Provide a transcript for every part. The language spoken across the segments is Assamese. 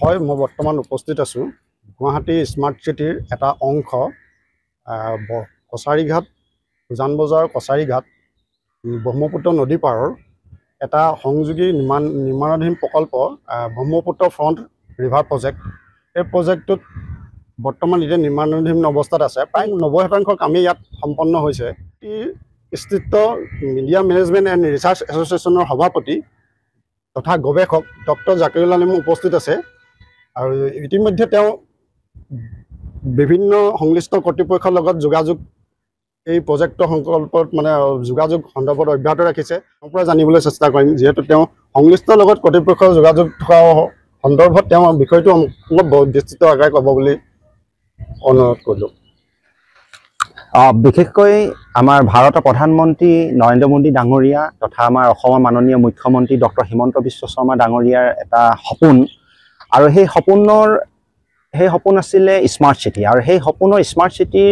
হয় মই বৰ্তমান উপস্থিত আছো গুৱাহাটী স্মাৰ্ট চিটিৰ এটা অংশ কছাৰীঘাট উজানবজাৰ কছাৰীঘাট ব্ৰহ্মপুত্ৰ নদী পাৰৰ এটা সংযোগী নিৰ্মাণাধীন প্ৰকল্প ব্ৰহ্মপুত্ৰ ফ্ৰণ্ট ৰিভাৰ প্ৰজেক্ট। এই প্ৰজেক্টটোত বৰ্তমান এতিয়া নিৰ্মাণাধীন অৱস্থাত আছে। প্ৰায় 90% কামেই ইয়াত সম্পন্ন হৈছে। স্থিত মিডিয়া মেনেজমেণ্ট এণ্ড ৰিচাৰ্চ এছ'চিয়েশ্যনৰ সভাপতি তথা গৱেষক ডক্টৰ জাকিৰুল আলিম উপস্থিত আছে আৰু ইতিমধ্যে তেওঁ বিভিন্ন সংশ্লিষ্ট কৰ্তৃপক্ষৰ লগত যোগাযোগ এই প্ৰজেক্টৰ সংকল্পত যোগাযোগ সন্দৰ্ভত অব্যাহত ৰাখিছে। তেওঁৰ পৰা জানিবলৈ চেষ্টা কৰিম, যিহেতু তেওঁ সংশ্লিষ্টৰ লগত কৰ্তৃপক্ষৰ যোগাযোগ থকা সন্দৰ্ভত তেওঁ বিষয়টো অলপ বিস্তৃত আকাৰে ক'ব বুলি অনুৰোধ কৰিলোঁ। বিশেষকৈ আমাৰ ভাৰতৰ প্ৰধানমন্ত্ৰী নৰেন্দ্ৰ মোদী ডাঙৰীয়া তথা আমাৰ অসমৰ মাননীয় মুখ্যমন্ত্ৰী ডক্টৰ হিমন্ত বিশ্ব শৰ্মা ডাঙৰীয়াৰ এটা সপোন, আৰু সেই সপোন আছিলে স্মাৰ্ট চিটি। আৰু সেই সপোনৰ স্মাৰ্ট চিটিৰ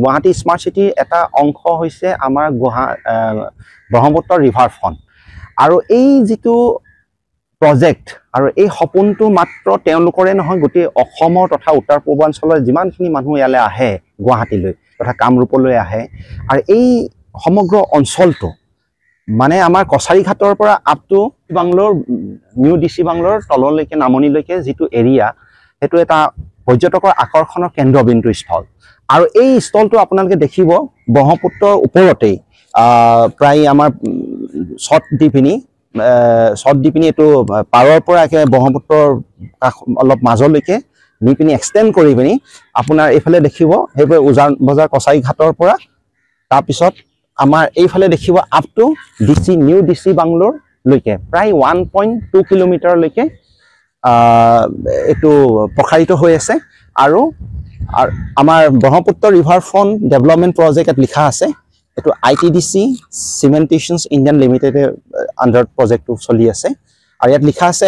গুৱাহাটী স্মাৰ্ট চিটিৰ এটা অংশ হৈছে আমাৰ ব্ৰহ্মপুত্ৰ ৰিভাৰ ফ্ৰণ্ট। আৰু এই যিটো প্ৰজেক্ট আৰু এই সপোনটো মাত্ৰ তেওঁলোকৰে নহয়, গোটেই অসমৰ তথা উত্তৰ পূৰ্বাঞ্চলৰ যিমানখিনি মানুহ ইয়ালৈ আহে গুৱাহাটীলৈ তথা কামৰূপলৈ আহে, আৰু এই সমগ্ৰ অঞ্চলটো মানে আমাৰ কছাৰীঘাটৰ পৰা আপ টু বাংলোৰ নিউ DC বাংলোৰ তললৈকে নামনিলৈকে যিটো এৰিয়া, সেইটো এটা পৰ্যটকৰ আকৰ্ষণৰ কেন্দ্ৰবিন্দু স্থল। আৰু এই স্থলটো আপোনালোকে দেখিব ব্ৰহ্মপুত্ৰৰ ওপৰতেই প্ৰায় আমাৰ শ্বট দি পিনি এইটো পাৰৰ পৰা একেবাৰে ব্ৰহ্মপুত্ৰৰ অলপ মাজলৈকে নি পিনি এক্সটেণ্ড কৰি পিনি আপোনাৰ এইফালে দেখিব সেইবোৰ উজানবজাৰ কছাৰীঘাটৰ পৰা, তাৰপিছত আমাৰ এইফালে দেখিব আপ টু নিউ DC বাংলোৰলৈকে প্ৰায় 1.2 কিলোমিটাৰলৈকে এইটো প্ৰসাৰিত হৈ আছে। আৰু আমাৰ Brahmaputra river front development project ইয়াত লিখা আছে। এইটো ITDC চিমেণ্টেশ্যনছ ইণ্ডিয়ান লিমিটেডৰ আণ্ডাৰত প্ৰজেক্টটো চলি আছে, আৰু ইয়াত লিখা আছে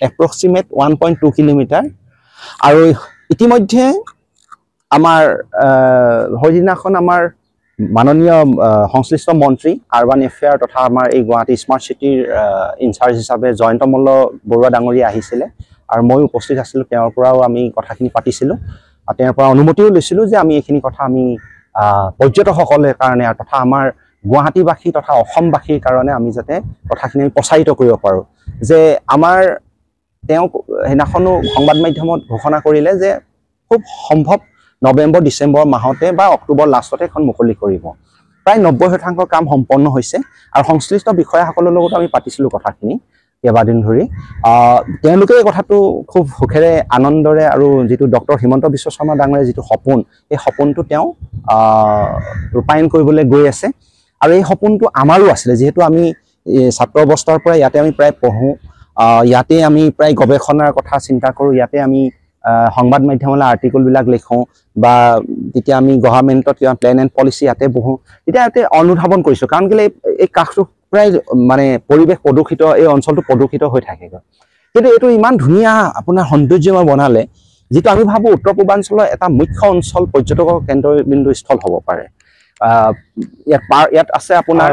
এপ্ৰক্সিমেট 1.2 কিলোমিটাৰ। আৰু ইতিমধ্যে আমাৰ সেইদিনাখন আমাৰ মাননীয় সংশ্লিষ্ট মন্ত্ৰী আৰবান এফেয়াৰ তথা আমাৰ এই গুৱাহাটী স্মাৰ্ট চিটিৰ ইনচাৰ্জ হিচাপে জয়ন্ত মল্ল বৰুৱা ডাঙৰীয়া আহিছিলে, আৰু মই উপস্থিত আছিলোঁ। তেওঁৰ পৰাও আমি কথাখিনি পাতিছিলোঁ, আৰু তেওঁৰ পৰা অনুমতিও লৈছিলোঁ যে আমি এইখিনি কথা আমি পৰ্যটকসকলৰ কাৰণে তথা আমাৰ গুৱাহাটীবাসী তথা অসমবাসীৰ কাৰণে আমি যাতে কথাখিনি আমি প্ৰচাৰিত কৰিব পাৰোঁ। যে আমাৰ তেওঁ সেইদিনাখনো সংবাদ মাধ্যমত ঘোষণা কৰিলে যে খুব সম্ভৱ নৱেম্বৰ ডিচেম্বৰ মাহতে বা অক্টোবৰ লাষ্টতে এখন মুকলি কৰিব। প্ৰায় 90% কাম সম্পন্ন হৈছে, আৰু সংশ্লিষ্ট বিষয়াসকলৰ লগতো আমি পাতিছিলোঁ কথাখিনি কেইবাদিন ধৰি। তেওঁলোকে এই কথাটো খুব সুখেৰে আনন্দৰে, আৰু যিটো ডক্টৰ হিমন্ত বিশ্ব শৰ্মা ডাঙৰীয়াৰ যিটো সপোন, এই সপোনটো তেওঁ ৰূপায়ণ কৰিবলৈ গৈ আছে। আৰু এই সপোনটো আমাৰো আছিলে, যিহেতু আমি ছাত্ৰ অৱস্থাৰ পৰা ইয়াতে আমি প্ৰায় পঢ়োঁ, ইয়াতে আমি প্ৰায় গৱেষণাৰ কথা চিন্তা কৰোঁ, ইয়াতে আমি সংবাদ মাধ্যমলৈ আৰ্টিকলবিলাক লিখোঁ, বা তেতিয়া আমি গভৰ্ণমেণ্টত কিবা প্লেন এণ্ড পলিচি ইয়াতে বহোঁ, তেতিয়া ইয়াতে অনুধাৱন কৰিছোঁ। কাৰণ কেলৈ এই কাষটো প্ৰায় পৰিৱেশ প্ৰদূষিত, এই অঞ্চলটো প্ৰদূষিত হৈ থাকে। কিন্তু এইটো ইমান ধুনীয়া আপোনাৰ সৌন্দৰ্যময় বনালে, যিটো আমি ভাবোঁ উত্তৰ পূৰ্বাঞ্চলৰ এটা মুখ্য অঞ্চল পৰ্যটকৰ কেন্দ্ৰবিন্দু স্থল হ'ব পাৰে। ইয়াত আছে আপোনাৰ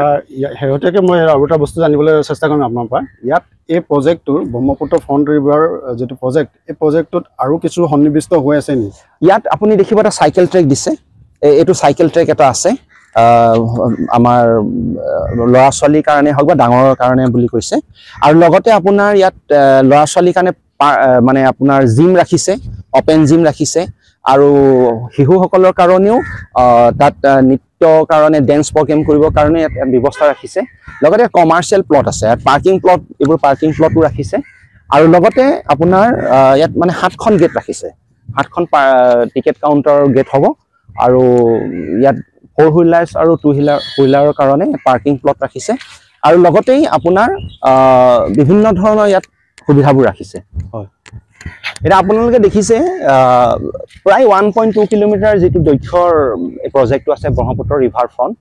শেহতীয়াকৈ মই আৰু এটা বস্তু জানিবলৈ চেষ্টা কৰিম আপোনাৰ পৰা। ইয়াত এই প্ৰজেক্টটোৰ ব্ৰহ্মপুত্ৰ ফ্ৰণ্ট ৰিভাৰ যিটো প্ৰজেক্ট, এই প্ৰজেক্টটোত আৰু কিছু সন্নিৱিষ্ট হৈ আছে নেকি? ইয়াত আপুনি দেখিব এটা চাইকেল ট্ৰেক দিছে। এইটো চাইকেল ট্ৰেক এটা আছে আমাৰ ল'ৰা ছোৱালীৰ কাৰণে হওক বা ডাঙৰৰ কাৰণে বুলি কৈছে। আৰু লগতে আপোনাৰ ইয়াত ল'ৰা ছোৱালীৰ কাৰণে আপোনাৰ জিম ৰাখিছে, অপেন জিম ৰাখিছে, আৰু শিশুসকলৰ কাৰণেও তাত নৃত্যৰ কাৰণে ডেন্স প্ৰগ্ৰেম কৰিবৰ কাৰণে ইয়াত ব্যৱস্থা ৰাখিছে। লগতে কমাৰ্চিয়েল প্লট আছে, ইয়াত পাৰ্কিং প্লট, এইবোৰ পাৰ্কিং প্লটো ৰাখিছে। আৰু লগতে আপোনাৰ ইয়াত 7খন গেট ৰাখিছে, 7খন টিকেট কাউণ্টাৰৰ গেট হ'ব। আৰু ইয়াত 4 হুইলাৰ্ছ আৰু 2 হুইলাৰৰ কাৰণে পাৰ্কিং প্লট ৰাখিছে। আৰু লগতেই আপোনাৰ বিভিন্ন ধৰণৰ ইয়াত সুবিধাবোৰ ৰাখিছে। হয়, এতিয়া আপোনালোকে দেখিছে প্ৰায় 1.2 কিলোমিটাৰ যিটো দৈৰ্ঘ্যৰ এই প্ৰজেক্টটো আছে ব্ৰহ্মপুত্ৰ ৰিভাৰ ফ্ৰণ্ট।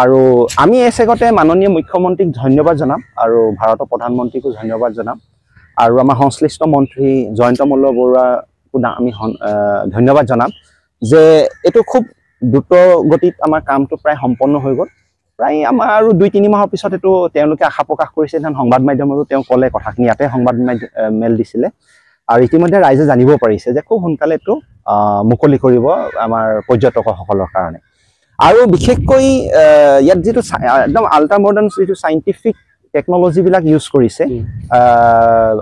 আৰু আমি এই চেগতে মাননীয় মুখ্যমন্ত্ৰীক ধন্যবাদ জনাম, আৰু ভাৰতৰ প্ৰধানমন্ত্ৰীকো ধন্যবাদ জনাম, আৰু আমাৰ সংশ্লিষ্ট মন্ত্ৰী জয়ন্ত মল্ল বৰুৱাকো আমি ধন্যবাদ জনাম যে এইটো খুব দ্ৰুত গতিত আমাৰ কামটো প্ৰায় সম্পন্ন হৈ গ'ল। প্ৰায় আমাৰ আৰু 2-3 মাহৰ পিছত এইটো তেওঁলোকে আশা প্ৰকাশ কৰিছে। সংবাদ মাধ্যমতো তেওঁ ক'লে কথাখিনি, ইয়াতে সংবাদ মেল দিছিলে আৰু ইতিমধ্যে ৰাইজে জানিব পাৰিছে যে খুব সোনকালে এইটো মুকলি কৰিব আমাৰ পৰ্যটকসকলৰ কাৰণে। আৰু বিশেষকৈ ইয়াত যিটো একদম আল্ট্ৰা মডাৰ্ণ যিটো চাইণ্টিফিক টেকন'লজিবিলাক ইউজ কৰিছে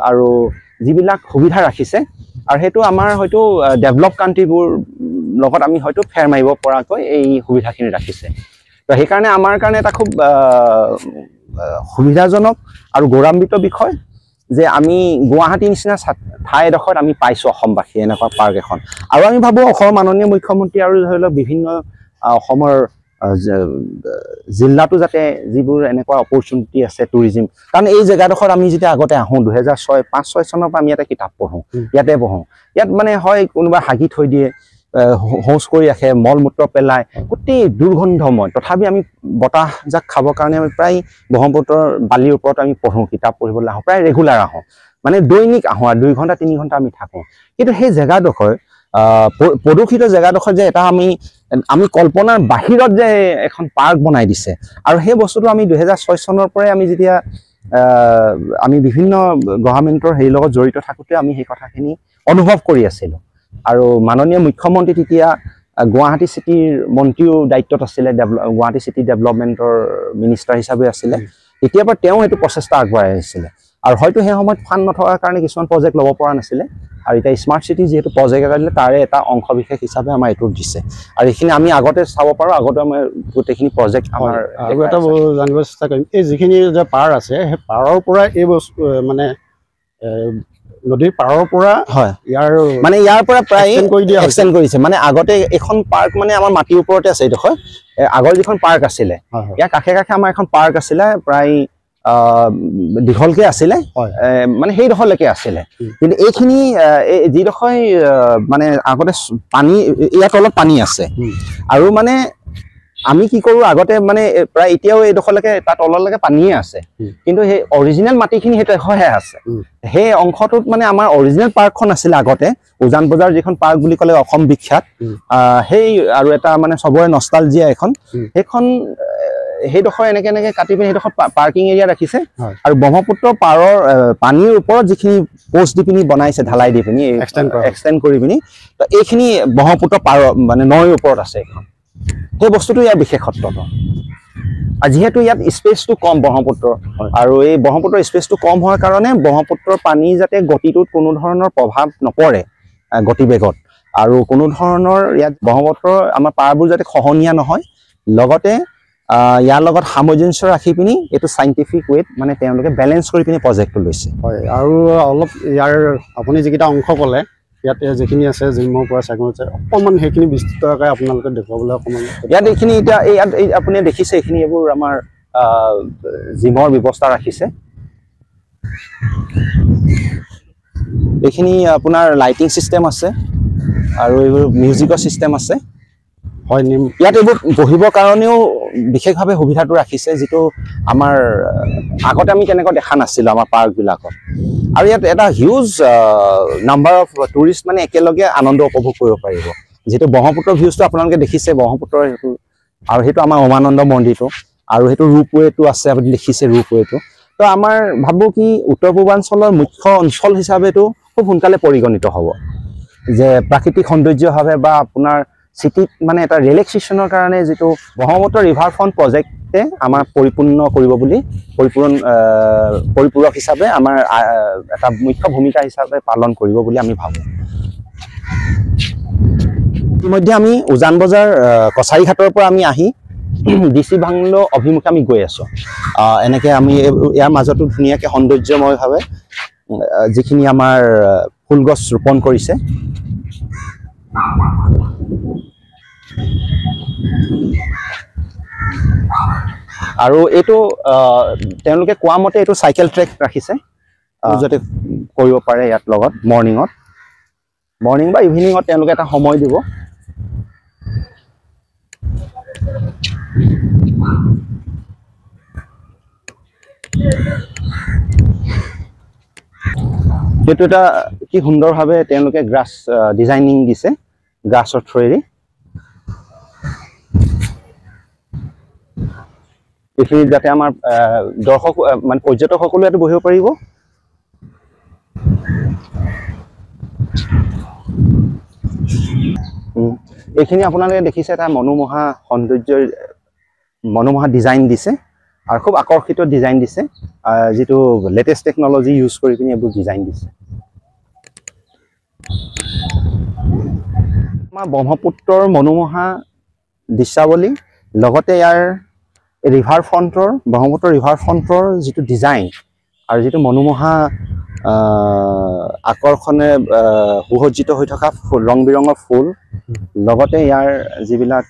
আৰু যিবিলাক সুবিধা ৰাখিছে, আৰু সেইটো আমাৰ হয়তো ডেভেলপ কাণ্ট্ৰিবোৰ লগত আমি হয়তো ফেৰ মাৰিব পৰাকৈ এই সুবিধাখিনি ৰাখিছে। তো সেইকাৰণে আমাৰ কাৰণে এটা খুব সুবিধাজনক আৰু গৌৰৱান্বিত বিষয় যে আমি গুৱাহাটী নিচিনা ঠাই এডোখৰত আমি পাইছোঁ অসমবাসী এনেকুৱা পাৰ্ক এখন। আৰু আমি ভাবোঁ অসমৰ মাননীয় মুখ্যমন্ত্ৰী আৰু ধৰি লওক বিভিন্ন অসমৰ জিলাতো যাতে যিবোৰ এনেকুৱা অপৰচুনিটি আছে টুৰিজিম, কাৰণ এই জেগাডোখৰত আমি যেতিয়া আগতে আহোঁ 2005-06 চনৰ পৰা আমি ইয়াতে কিতাপ পঢ়োঁ, ইয়াতে পঢ়োঁ। ইয়াত মানে হয় কোনোবা হাগি থৈ দিয়ে, শৌচ কৰি ৰাখে, মল মূত্ৰ পেলায়, গোটেই দুৰ্গন্ধময়। তথাপি আমি বতাহজাক খাবৰ কাৰণে আমি প্ৰায় ব্ৰহ্মপুত্ৰৰ বালিৰ ওপৰত আমি পঢ়োঁ, কিতাপ পঢ়িবলৈ আহোঁ, প্ৰায় ৰেগুলাৰ আহোঁ, মানে দৈনিক আহোঁ আৰু 2 ঘণ্টা 3 ঘণ্টা আমি থাকোঁ। কিন্তু সেই জেগাডোখৰ প্ৰদূষিত জেগাডোখৰ যে এটা আমি কল্পনাৰ বাহিৰত যে এখন পাৰ্ক বনাই দিছে, আৰু সেই বস্তুটো আমি 2006 চনৰ পৰাই আমি যেতিয়া আমি বিভিন্ন গভৰ্ণমেণ্টৰ হেৰিৰ লগত জড়িত থাকোঁতে আমি সেই কথাখিনি অনুভৱ কৰি আছিলোঁ। আৰু মাননীয় মুখ্যমন্ত্ৰী তেতিয়া গুৱাহাটী চিটিৰ মন্ত্ৰীও দায়িত্বত আছিলে, গুৱাহাটী চিটি ডেভেলপমেণ্টৰ মিনিষ্টাৰ হিচাপে আছিলে। তেতিয়াৰ পৰা তেওঁ এইটো প্ৰচেষ্টা আগবঢ়াই আহিছিলে, আৰু হয়তো সেই সময়ত ফাণ্ড নথকাৰ কাৰণে কিছুমান প্ৰজেক্ট ল'ব পৰা নাছিলে। আৰু এতিয়া স্মাৰ্ট চিটি যিহেতু প্ৰজেক্ট এটা দিলে, তাৰে এটা অংশ বিশেষ হিচাপে আমাৰ এইটোত দিছে। আৰু এইখিনি আমি আগতে চাব পাৰোঁ, আগতে আমাৰ গোটেইখিনি প্ৰজেক্ট আমাৰ। আৰু এটা জানিব চেষ্টা কৰিম, এই যিখিনি যে পাৰ আছে সেই পাৰৰ পৰা এই বস্তু মানে নদীৰ পাৰৰ পৰা ইয়াৰ পৰা প্ৰায় এক্সটেণ্ড কৰিছে। মানে আগতে এখন পাৰ্ক মানে আমাৰ মাটিৰ ওপৰতে আছে, এইডোখৰ আগৰ যিখন পাৰ্ক আছিলে ইয়াৰ কাষে কাষে আমাৰ এখন পাৰ্ক আছিলে, প্ৰায় দীঘলকে আছিলে, মানে সেইডোখৰলৈকে আছিলে। কিন্তু এইখিনি যিডোখৰ মানে আগতে পানী, ইয়াৰ তলত পানী আছে, আৰু মানে আমি কি কৰোঁ আগতে মানে প্ৰায় এতিয়াও এইডোখৰলৈকে তাৰ তললৈকে পানীয়ে আছে, কিন্তু সেই অৰিজিনেল মাটিখিনি সেইটো এশহে আছে। সেই অংশটোত মানে আমাৰ অৰিজিনেল পাৰ্কখন আছিলে আগতে, উজান বজাৰ যিখন পাৰ্ক বুলি ক'লে অসম বিখ্যাত, সেই আৰু এটা মানে চবৰে নষ্টালজিয়া এখন, সেইডোখৰ এনেকে কাটি পিনি সেইডোখৰ পাৰ্কিং এৰিয়া ৰাখিছে। আৰু ব্ৰহ্মপুত্ৰ পাৰৰ পানীৰ ওপৰত যিখিনি পোষ্ট দি পিনি বনাইছে, ঢালাই দি পিনি এক্সটেণ্ড কৰি পিনি, তো এইখিনি ব্ৰহ্মপুত্ৰ পাৰৰ মানে নৈৰ ওপৰত আছে এইখন। সেই বস্তুটো ইয়াৰ বিশেষত্বটো। আৰু যিহেতু ইয়াত স্পেচটো কম ব্ৰহ্মপুত্ৰৰ, আৰু এই ব্ৰহ্মপুত্ৰৰ স্পেচটো কম হোৱাৰ কাৰণে ব্ৰহ্মপুত্ৰৰ পানী যাতে গতিটোত কোনো ধৰণৰ প্ৰভাৱ নপৰে, গতিবেগত, আৰু কোনো ধৰণৰ ইয়াত ব্ৰহ্মপুত্ৰৰ আমাৰ পাৰবোৰ যাতে খহনীয়া নহয়, লগতে ইয়াৰ লগত সামঞ্জস্য ৰাখি পিনি এইটো চাইণ্টিফিক ৱেত মানে তেওঁলোকে বেলেঞ্চ কৰি পিনি প্ৰজেক্টটো লৈছে। হয়, আৰু অলপ ইয়াৰ আপুনি যিকেইটা অংশ ক'লে ইয়াতে যিখিনি আছে জিমৰ পৰা চাইকেল আছে, অকণমান সেইখিনি বিস্তৃতকৈ আপোনালোকে দেখুৱাবলৈ অকণমান। ইয়াত এইখিনি এতিয়া ইয়াত আপুনি দেখিছে এইখিনি এইবোৰ আমাৰ জিমৰ ব্যৱস্থা ৰাখিছে। এইখিনি আপোনাৰ লাইটিং চিষ্টেম আছে, আৰু এইবোৰ মিউজিকৰ চিষ্টেম আছে। হয়, ইয়াত এইবোৰ বহিবৰ কাৰণেও বিশেষভাৱে সুবিধাটো ৰাখিছে, যিটো আমাৰ আগতে আমি তেনেকুৱা দেখা নাছিলোঁ আমাৰ পাৰ্কবিলাকত। আৰু ইয়াত এটা হিউজ নাম্বাৰ অফ টুৰিষ্ট মানে একেলগে আনন্দ উপভোগ কৰিব পাৰিব। যিহেতু ব্ৰহ্মপুত্ৰৰ ভিউজটো আপোনালোকে দেখিছে, ব্ৰহ্মপুত্ৰৰ সেইটো, আৰু সেইটো আমাৰ উমানন্দ মন্দিৰটো, আৰু সেইটো ৰূপৱেটো আছে, আপুনি দেখিছে ৰূপৱেটো। তো আমাৰ ভাবোঁ কি উত্তৰ পূৰ্বাঞ্চলৰ মুখ্য অঞ্চল হিচাপেতো খুব সোনকালে পৰিগণিত হ'ব, যে প্ৰাকৃতিক সৌন্দৰ্যভাৱে বা আপোনাৰ চিটিত মানে এটা ৰিলেক্সেশ্যনৰ কাৰণে যিটো ব্ৰহ্মপুত্ৰ ৰিভাৰ ফ্ৰণ্ট প্ৰজেক্টে আমাৰ পৰিপূৰ্ণ কৰিব বুলি, পৰিপূৰক হিচাপে আমাৰ এটা মুখ্য ভূমিকা হিচাপে পালন কৰিব বুলি আমি ভাবোঁ। ইতিমধ্যে আমি উজান বজাৰ কছাৰীঘাটৰ পৰা আমি আহি DC বাংলো অভিমুখে আমি গৈ আছোঁ। এনেকৈ আমি ইয়াৰ মাজতো ধুনীয়াকৈ সৌন্দৰ্যময়ভাৱে যিখিনি আমাৰ ফুলগছ ৰোপণ কৰিছে, আৰু এইটো তেওঁলোকে কোৱা মতে এইটো চাইকেল ট্ৰেক ৰাখিছে, যাতে কৰিব পাৰে ইয়াত লগত মৰ্ণিং বা ইভিনিঙত তেওঁলোকে এটা সময় দিব। সেইটো এটা কি সুন্দৰভাৱে তেওঁলোকে গ্ৰাছ ডিজাইনিং দিছে, গ্ৰাছৰ থ্ৰুৱেদি। এইখিনি যাতে আমাৰ দৰ্শক মানে পৰ্যটকসকলে ইয়াতে বহিব পাৰিব। এইখিনি আপোনালোকে দেখিছে এটা মনোমোহা সৌন্দৰ্যৰ মনোমোহা ডিজাইন দিছে আৰু খুব আকৰ্ষিত ডিজাইন দিছে যেটো লেটেষ্ট টেকনলজি ইউজ কৰি পিনি এইবোৰ ডিজাইন দিছে আমাৰ ব্ৰহ্মপুত্ৰৰ মনোমোহা দৃশ্যাৱলী লগতে ইয়াৰ ৰিভাৰ ফ্ৰণ্টৰ ব্ৰহ্মপুত্ৰ ৰিভাৰ ফ্ৰণ্টৰ যেটো ডিজাইন আৰু যেটো মনোমোহা আকৰ্ষণে সুসজ্জিত হৈ থকা ৰং বিৰঙৰ ফুল লগতে ইয়াৰ যিবিলাক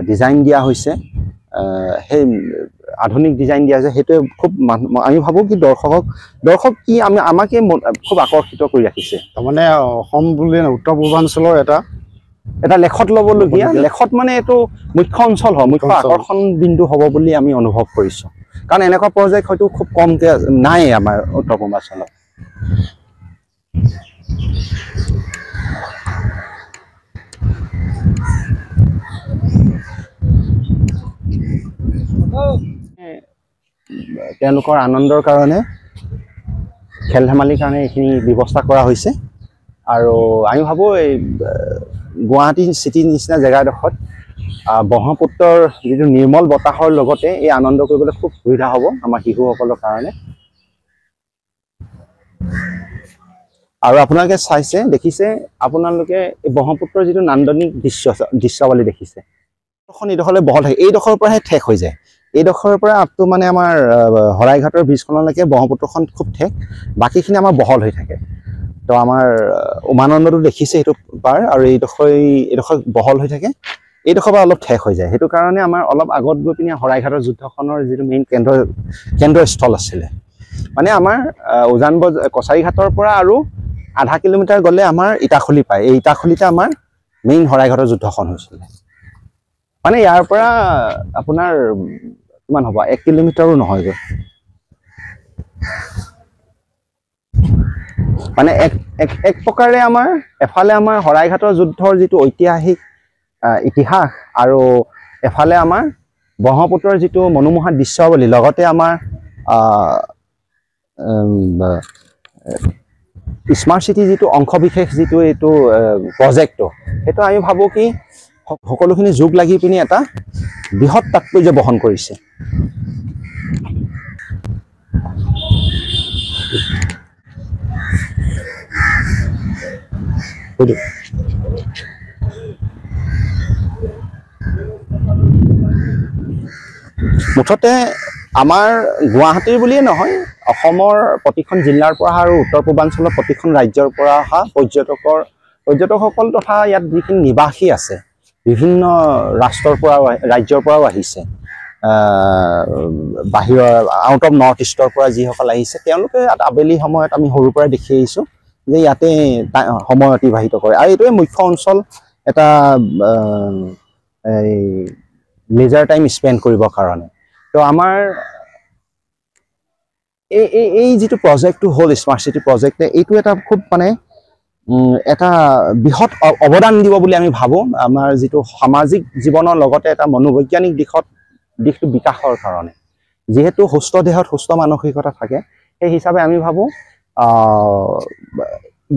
ডিজাইন দিয়া হৈছে সেই আধুনিক ডিজাইন দিয়া আছে হেতু খুব আমি ভাবো কি দৰ্শক কি আমাকে খুব আকৰ্ষিত কৰি ৰাখিছে তাৰমানে অসম বুলি উত্তৰ পূৰ্বাঞ্চলৰ এটা লেখত ল'বলগীয়া লেখত মানে এইটো মুখ্য অঞ্চল হয় মুখ্য আকৰ্ষণ বিন্দু হ'ব বুলি আমি অনুভৱ কৰিছো কাৰণ এনেকুৱা প্ৰজেক্ট হয়তো খুব কমকে নাই আমাৰ উত্তৰ পূৰ্বাঞ্চলত তেওঁলোকৰ আনন্দৰ কাৰণে খেল ধেমালিৰ কাৰণে এইখিনি ব্যৱস্থা কৰা হৈছে আৰু আমি ভাবো এই গুৱাহাটী চিটিৰ নিচিনা জেগাডোখৰত ব্ৰহ্মপুত্ৰৰ যিটো নিৰ্মল বতাহৰ লগতে এই আনন্দ কৰিবলৈ খুব সুবিধা হ'ব আমাৰ শিশুসকলৰ কাৰণে আৰু আপোনালোকে চাইছে দেখিছে আপোনালোকে এই ব্ৰহ্মপুত্ৰৰ যিটো নান্দনিক দৃশ্যাৱলী দেখিছে এখন এইডোখৰলৈ বহল থাকে এইডোখৰৰ পৰাহে ঠেক হৈ যায় এইডোখৰৰ পৰা আপটো মানে আমাৰ হৰাইঘাটৰ ব্ৰিজখনলৈকে ব্ৰহ্মপুত্ৰখন খুব ঠেক বাকীখিনি আমাৰ বহল হৈ থাকে তো আমাৰ উমানন্দটো দেখিছে এইটো পাৰ আৰু এইডোখৰ বহল হৈ থাকে এইডোখৰ পৰা অলপ ঠেক হৈ যায় সেইটো কাৰণে আমাৰ অলপ আগত গৈ পিনি হৰাইঘাটৰ যুদ্ধখনৰ যিটো মেইন কেন্দ্ৰস্থল আছিলে মানে আমাৰ উজান বজাৰ কছাৰীঘাটৰ পৰা আৰু আধা কিলোমিটাৰ গ'লে আমাৰ ইটাখুলি পায় এই ইটাখুলিতে আমাৰ মেইন হৰাইঘাটৰ যুদ্ধখন হৈছিল মানে ইয়াৰ পৰা আপোনাৰ কিমান হ'ব 1 কিলোমিটাৰো নহয়গৈ মানে এক প্ৰকাৰে আমাৰ এফালে আমাৰ হৰাইঘাটৰ যুদ্ধৰ যিটো ঐতিহাসিক ইতিহাস আৰু এফালে আমাৰ ব্ৰহ্মপুত্ৰৰ যিটো মনোমোহা দৃশ্যাৱলী লগতে আমাৰ স্মাৰ্ট চিটি যিটো অংশবিশেষ যিটো এইটো প্ৰজেক্টটো সেইটো আমি ভাবো কি সকলোখিনি যোগ লাগি পিনি এটা বৃহৎ তাৎপৰ্য বহন কৰিছে মুঠতে আমাৰ গুৱাহাটীৰ বুলিয়ে নহয় অসমৰ প্ৰতিখন জিলাৰ পৰা আৰু উত্তৰ পূৰ্বাঞ্চলৰ প্ৰতিখন ৰাজ্যৰ পৰা অহা পৰ্যটকসকল তথা ইয়াত যিখিনি নিবাসী আছে বিভিন্ন ৰাষ্ট্ৰৰ পৰা ৰাজ্যৰ পৰাও আহিছে বাহিৰৰ আউট অফ নৰ্থ ইষ্টৰ পৰা যিসকল আহিছে তেওঁলোকে আবেলি সময়ত আমি সৰুৰ পৰা দেখি আহিছো যে ইয়াতে সময় অতিবাহিত কৰে আৰু এইটোৱে মুখ্য অঞ্চল এটা লেজাৰ টাইম স্পেণ্ড কৰিবৰ কাৰণে তো আমাৰ এই যিটো প্ৰজেক্টটো হ'ল স্মাৰ্ট চিটি প্ৰজেক্টে এইটো এটা খুব মানে এটা বৃহৎ অৱদান দিব বুলি আমি ভাবো আমাৰ যিটো সামাজিক জীৱনৰ লগতে এটা মনোবৈজ্ঞানিক দিশটো বিকাশৰ কাৰণে যেহেতু সুস্থ দেহত সুস্থ মানসিকতা থাকে সেই হিচাপে আমি ভাবো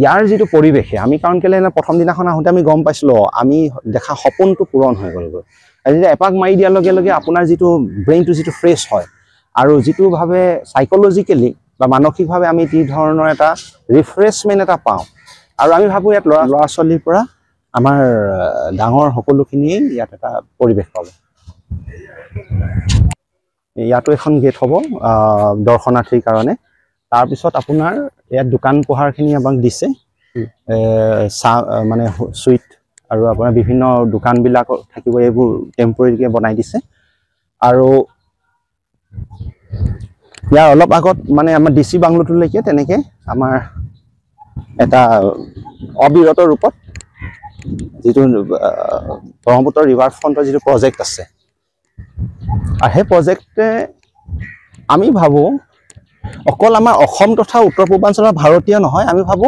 ইয়াৰ যিটো পৰিৱেশে আমি কাৰণ কেলে প্ৰথম দিনাখন আহোঁতে আমি গম পাইছিলো আমি দেখা সপোনটো পূৰণ হৈ গ'লগৈ আৰু যেতিয়া এপাক মাৰি দিয়াৰ লগে লগে আপোনাৰ যিটো ব্ৰেইনটো যিটো ফ্ৰেছ হয় আৰু যিটো ভাৱে সাইকোলজিকেলি বা মানসিকভাৱে আমি যি ধৰণৰ এটা ৰিফ্ৰেছমেণ্ট এটা পাওঁ আৰু আমি ভাবো ইয়াত ল'ৰা ছোৱালীৰ পৰা আমাৰ ডাঙৰ সকলোখিনিয়ে ইয়াত এটা পৰিৱেশ পাব ইয়াতো এখন গেট হ'ব দৰ্শনাৰ্থীৰ কাৰণে তাৰপিছত আপোনাৰ ইয়াত দোকান পোহাৰখিনি আমাক দিছে মানে সুইট আৰু আপোনাৰ বিভিন্ন দোকানবিলাক থাকিব এইবোৰ টেম্পৰেৰীকে বনাই দিছে আৰু ইয়াৰ অলপ আগত মানে আমাৰ ডিচি বাংলোটোলৈকে তেনেকে আমাৰ এটা অবিৰত ৰূপত যিটো ব্ৰহ্মপুত্ৰ ৰিভাৰ ফ্ৰণ্টৰ যিটো প্ৰজেক্ট আছে আৰু সেই প্ৰজেক্টে আমি ভাবো অকল আমাৰ অসম তথা উত্তৰ পূৰ্বাঞ্চলৰ ভাৰতীয় নহয় আমি ভাবো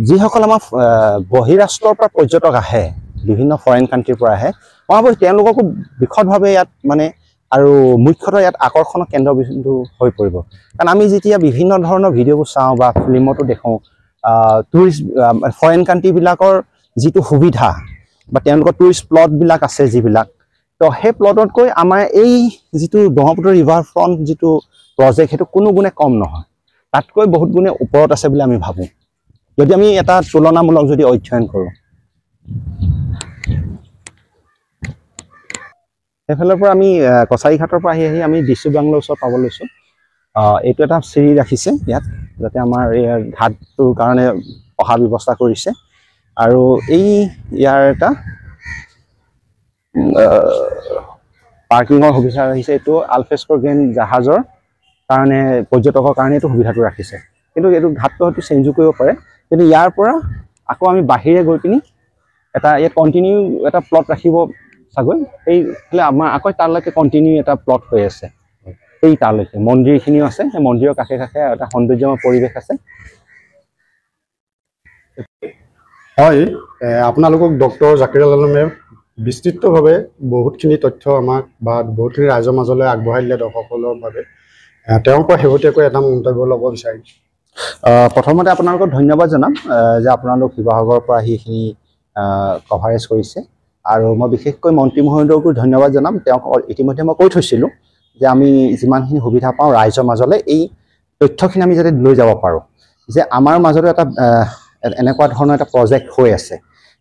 যিসকল আমাৰ বহিৰাষ্ট্ৰৰ পৰা পৰ্যটক আহে বিভিন্ন ফৰেইন কাণ্ট্ৰিৰ পৰা আহে মই ভাবো তেওঁলোককো বিশদভাৱে ইয়াত মানে আৰু মুখ্যতঃ ইয়াত আকৰ্ষণৰ কেন্দ্ৰবিন্দু হৈ পৰিব কাৰণ আমি যেতিয়া বিভিন্ন ধৰণৰ ভিডিঅ'বোৰ চাওঁ বা ফিল্মতো দেখোঁ টুৰিষ্ট ফৰেইন কাণ্ট্ৰিবিলাকৰ যিটো সুবিধা বা তেওঁলোকৰ টুৰিষ্ট প্লটবিলাক আছে যিবিলাক, তো সেই প্লটতকৈ আমাৰ এই যিটো ব্ৰহ্মপুত্ৰ ৰিভাৰ ফ্ৰণ্ট যিটো প্ৰজেক্ট সেইটো কোনো গুণে কম নহয়, তাতকৈ বহুত গুণে ওপৰত আছে বুলি আমি ভাবোঁ, যদি আমি এটা তুলনামূলক যদি অধ্যয়ন কৰোঁ। সেইফালৰ পৰা আমি কছাৰীঘাটৰ পৰা আহি আমি ডিচু বাংলোৰ ওচৰত পাব লৈছোঁ। এইটো এটা চিৰি ৰাখিছে ইয়াত, যাতে আমাৰ এই ঘাটটোৰ কাৰণে অহা ব্যৱস্থা কৰিছে, আৰু এই ইয়াৰ এটা পাৰ্কিঙৰ সুবিধা ৰাখিছে। এইটো আলফ্ৰেস্কো গ্ৰেণ্ড জাহাজৰ কাৰণে পৰ্যটকৰ কাৰণে এইটো সুবিধাটো ৰাখিছে, কিন্তু এইটো ঘাটটো হয়তো চেঞ্জো কৰিব পাৰে। কিন্তু ইয়াৰ পৰা আকৌ আমি বাহিৰে গৈ পিনি এটা ইয়াত কণ্টিনিউ এটা প্লট ৰাখিব চাগৈ, সেইফালে আমাৰ আকৌ তালৈকে কণ্টিনিউ এটা প্লট হৈ আছে, এই তালৈকে মন্দিৰখিনিও আছে, সেই মন্দিৰৰ কাষে কাষে এটা সৌন্দৰ্যময় পৰিৱেশ আছে। হয়, আপোনালোকক ডক্টৰ জাকিৰ আলমে বিস্তৃতভাৱে বহুতখিনি তথ্য আমাক বা বহুতখিনি ৰাইজৰ মাজলৈ আগবঢ়াই দিলে দৰ্শকসকলৰ বাবে। তেওঁৰ পৰা শেহতীয়াকৈ এটা মন্তব্য ল'ব বিচাৰিম। প্ৰথমতে আপোনালোকক ধন্যবাদ জনাম যে আপোনালোক শিৱসাগৰৰ পৰা আহি এইখিনি কভাৰেজ কৰিছে, আৰু মই বিশেষকৈ মন্ত্ৰী মহোদয়কো ধন্যবাদ জনাম। তেওঁক ইতিমধ্যে মই কৈ থৈছিলোঁ যে আমি যিমানখিনি সুবিধা পাওঁ ৰাইজৰ মাজলৈ এই তথ্যখিনি আমি যাতে লৈ যাব পাৰোঁ, যে আমাৰ মাজতো এটা এনেকুৱা ধৰণৰ এটা প্ৰজেক্ট হৈ আছে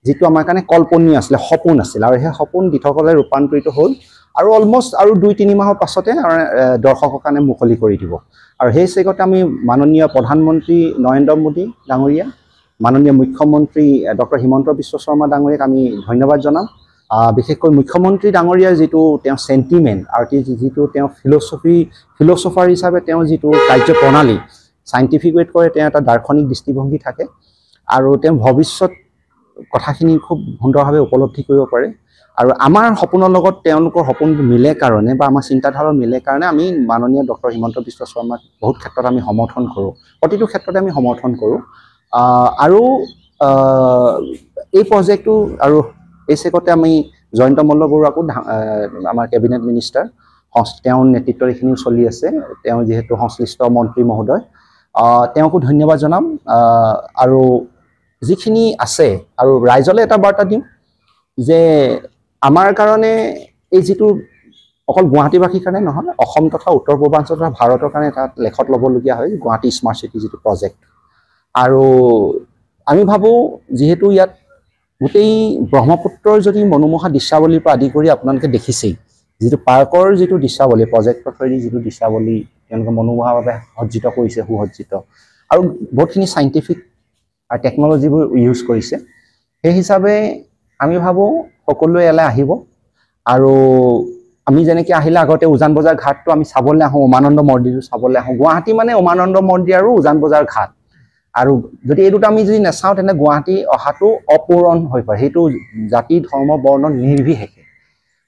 যিটো আমাৰ কাৰণে কল্পনীয় আছিলে, সপোন আছিল, আৰু সেই সপোন দিঠকলৈ ৰূপান্তৰিত হ'ল, আৰু অলমষ্ট আৰু 2-3 মাহৰ পাছতে দৰ্শকৰ কাৰণে মুকলি কৰি দিব। আৰু সেই চেগতে আমি মাননীয় প্ৰধানমন্ত্ৰী নৰেন্দ্ৰ মোদী ডাঙৰীয়া, মাননীয় মুখ্যমন্ত্ৰী ডক্টৰ হিমন্ত বিশ্ব শৰ্মা ডাঙৰীয়াক আমি ধন্যবাদ জনাম। বিশেষকৈ মুখ্যমন্ত্ৰী ডাঙৰীয়াৰ যিটো তেওঁ চেণ্টিমেণ্ট আৰু যিটো তেওঁ ফিলচফাৰ হিচাপে তেওঁ যিটো কাৰ্যপ্ৰণালী চাইণ্টিফিক ৱেত কৰে, তেওঁ এটা দাৰ্শনিক দৃষ্টিভংগী থাকে, আৰু তেওঁ ভৱিষ্যত কথাখিনি খুব সুন্দৰভাৱে উপলব্ধি কৰিব পাৰে। আৰু আমাৰ সপোনৰ লগত তেওঁলোকৰ সপোনটো মিলে কাৰণে বা আমাৰ চিন্তাধাৰা মিলে কাৰণে আমি মাননীয় ডক্টৰ হিমন্ত বিশ্ব শৰ্মাক বহুত ক্ষেত্ৰত আমি সমৰ্থন কৰোঁ, প্ৰতিটো ক্ষেত্ৰতে আমি সমৰ্থন কৰোঁ। আৰু এই প্ৰজেক্টটো আৰু এই চেগতে আমি জয়ন্ত মল্ল বৰুৱাকো, আমাৰ কেবিনেট মিনিষ্টাৰ, তেওঁৰ নেতৃত্বত এইখিনিও চলি আছে, তেওঁ যিহেতু সংশ্লিষ্ট মন্ত্ৰী মহোদয়, তেওঁকো ধন্যবাদ জনাম। আৰু যিখিনি আছে, আৰু ৰাইজলৈ এটা বাৰ্তা দিম যে আমাৰ কাৰণে এই যিটো অকল গুৱাহাটীবাসীৰ কাৰণে নহয়, অসম তথা উত্তৰ পূৰ্বাঞ্চল তথা ভাৰতৰ কাৰণে এটা লেখত ল'বলগীয়া হয় গুৱাহাটী স্মাৰ্ট চিটি যিটো প্ৰজেক্ট। আৰু আমি ভাবোঁ যিহেতু ইয়াত গোটেই ব্ৰহ্মপুত্ৰৰ যদি মনোমোহা দৃশ্যাৱলীৰ পৰা আদি কৰি আপোনালোকে দেখিছেই, যিটো পাৰ্কৰ যিটো দৃশ্যাৱলী, প্ৰজেক্টৰ থ্ৰুৱেদি যিটো দৃশ্যাৱলী তেওঁলোকে মনোমোহাভাৱে সজ্জিত কৰিছে, সুসজ্জিত, আৰু বহুতখিনি চাইণ্টিফিক আৰু টেকন'লজিবোৰ ইউজ কৰিছে, সেই হিচাপে আমি ভাবোঁ সকলোৱে ইয়ালৈ আহিব। আৰু আমি যেনেকৈ আহিলে আগতে উজান বজাৰ ঘাটটো আমি চাবলৈ আহোঁ, উমানন্দ মন্দিৰটো চাবলৈ আহোঁ, গুৱাহাটী মানে উমানন্দ মন্দিৰ আৰু উজান বজাৰ ঘাট, আৰু যদি এই দুটা আমি যদি নাচাওঁ তেনে গুৱাহাটী অহাটো অপূৰণ হৈ পৰে, সেইটো জাতি ধৰ্ম বৰ্ণ নিৰ্বিশেষে।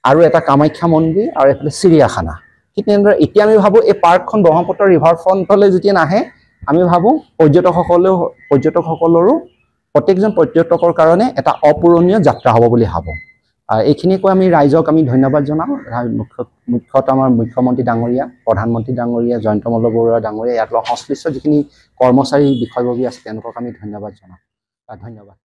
আৰু এটা কামাখ্যা মন্দিৰ আৰু এইফালে চিৰিয়াখানা, ঠিক তেনেদৰে এতিয়া আমি ভাবোঁ এই পাৰ্কখন ব্ৰহ্মপুত্ৰ ৰিভাৰ ফ্ৰণ্টলৈ যেতিয়া নাহে, আমি ভাবোঁ পৰ্যটকসকলৰো প্ৰত্যেকজন পৰ্যটকৰ কাৰণে এটা অপূৰণীয় যাত্ৰা হ'ব বুলি ভাবোঁ। এইখিনি কৈ আমি ৰাইজক আমি ধন্যবাদ জনাওঁ, মুখ্যতঃ আমাৰ মুখ্যমন্ত্ৰী ডাঙৰীয়া, প্ৰধানমন্ত্ৰী ডাঙৰীয়া, জয়ন্ত মল্ল বৰুৱা ডাঙৰীয়া, ইয়াত সংশ্লিষ্ট যিখিনি কৰ্মচাৰী বিষয়ববী আছে তেওঁলোকক আমি ধন্যবাদ জনাওঁ। ধন্যবাদ।